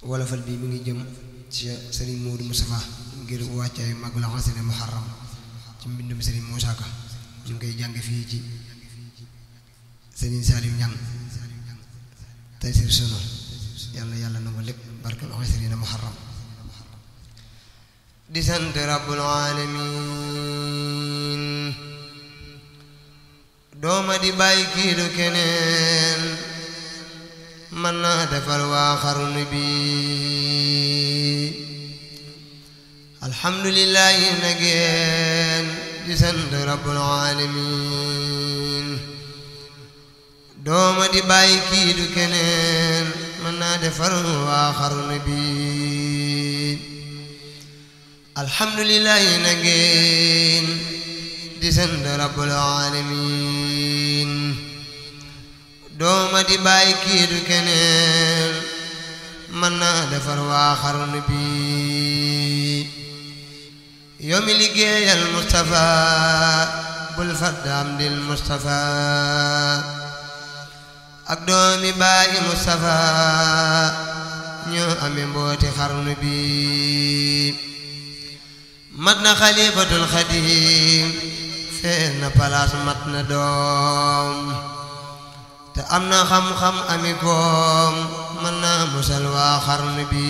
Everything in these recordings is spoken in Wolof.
wolofal bi mi ngi jëm ci Serigne Modou Moustapha ngir wàccaay Magal Asri Muharram ci mbindum Serigne Moussa Ka ñu ngi koy jàng fii ci Serigne Salim Niang Taysir Sunu yàlla nangu lépp barkal Asri Muharram di sant Rabbul Alamin dooma di bàyyi kii du keneen man naa defal waa xarnu bi alhamdulillahi nageen di sant Rabbul Alamin dooma di bàyyi kii du keneen man naa defal waa xarnu bi alhamdulillahi nageen di sant Rabbul Alamin dooma di bàyyi kii du keneen man naa defar waa xarnu bi yow mi liggéeyal Mustafa bul faddaam dil Mustafa ak doomi bàyyi Mustafa ñoo ame mbooti xarnu bi mat na xalifatul xadim fees na palaas mat na doom te am na xam-xam ami koom mën naa musal waa xarnu bi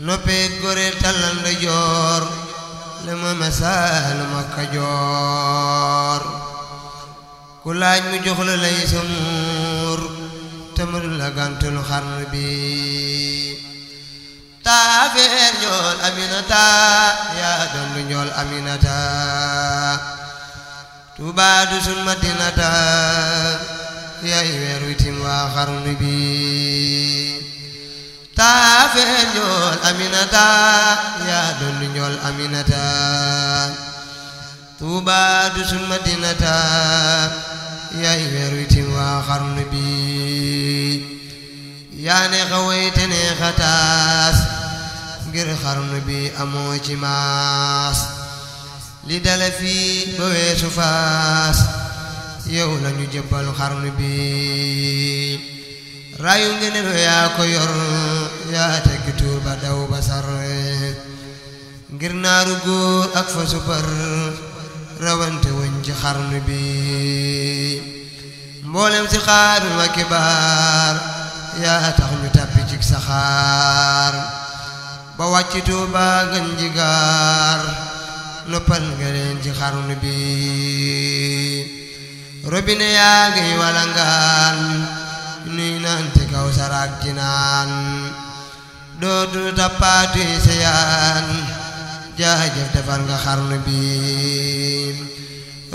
noppee gore talal ndeyjoor le ma masal ma Kajoor ku laaj mu jox la lay sa muur te mu la gàntul xarnu bi taafeer njool Aminata yaa doon lu njool Aminata Tuubaa du sun Madinata yaay weer witim waa xarnu bi taafeer njool Aminata yaa doon lu njool Aminata Tuubaa du sun Madinata yaay weer witim waa xarnu bi yaa neex a way te neex a taas ngir xarnu bi amoo ci maas li dale fii ba weesu faas yow lañu jëbbal xarnu bi rayu ngeneen yaa ko yor yaa teggi tuur ba daw ba sar ngir naaru góor ak fa super rawante wuñ ci xarnu bi mboolem si xaarul wa kibaar yaa tax ñu tàppi ci saxaar ba wàcc Tuuba gën ji gaar noppal nga leen ci xarnu bi robine yaa ngi walangaan nuy naan ci kaw saraak ci naan dootu tappaatu seyaan jaajëf defar nga xarnu bi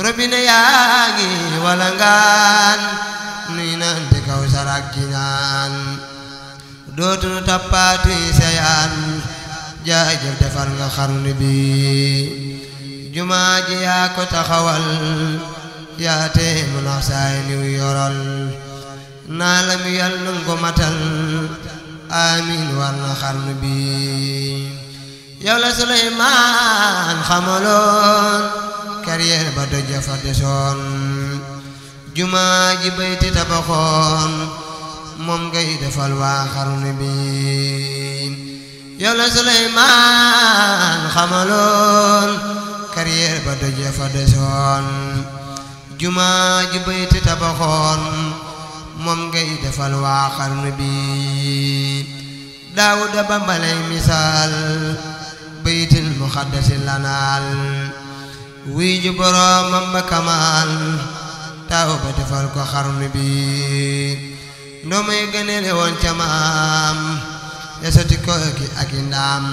robine yaa ngi walangaan nuy naan ci kaw saraak ci naan dootu tappaatu seyaan jaajëf defar nga xarnu bi jumaa ji yaa ko taxawal yaa tee mu nax saay niw yoral naa la mi yal nang ko matal amiin war na xarnu bi yow la Suleymaan xamaloon carrière ba doj fa desoon jumaa ji bayti tabaxoon moom ngay defal waa xarnu bi yow la Suleymaan xamaloon carrière ba doj fa desoon jumaa ji bayti tabaxoon moom ngay defal waa xarnu bi Daawuda ba mbalay misaal baytil muxaddasi lanaal wuy ju boroomam ba kamaal taaw ba defal ko xarnu bi ndoo may gënele woon ca maam ya soti ko ki ak i ndaam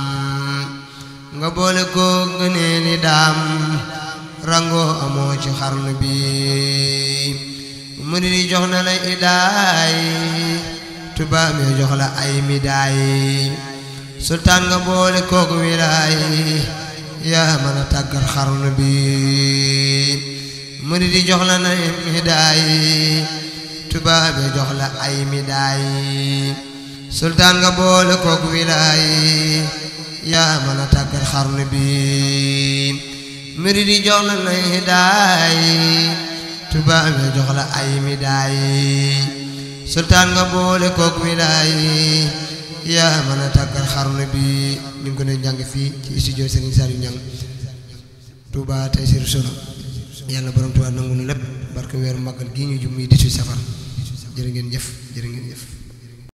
nga boole ko gëneeli daam rango amoo ci xarnu bi murid yi jox na la idaay tubaab yi jox la ay midaay sultaan nga boole kook wilaay yaa mën a tàggat xarnu bi murid yi jox la na midaay tubaab yi jox la ay midaay sultaan nga boole kook wilaay yaa mën a tàggat xarnu bi murid yi jox la na midaay tubaab yi jox la ay midaay sultaan nga boole kook wilaay yaa mën a tàggal xarnu bi ñu ngi ko doon jàng fii ci studio Serigne Saliou Niang Touba Taysiir Solo yàlla borom Touba nangu nu lépp barke weeru màggal gii ñu jub muy 18 safar jërë ngeen jëf jërë ngeen jëf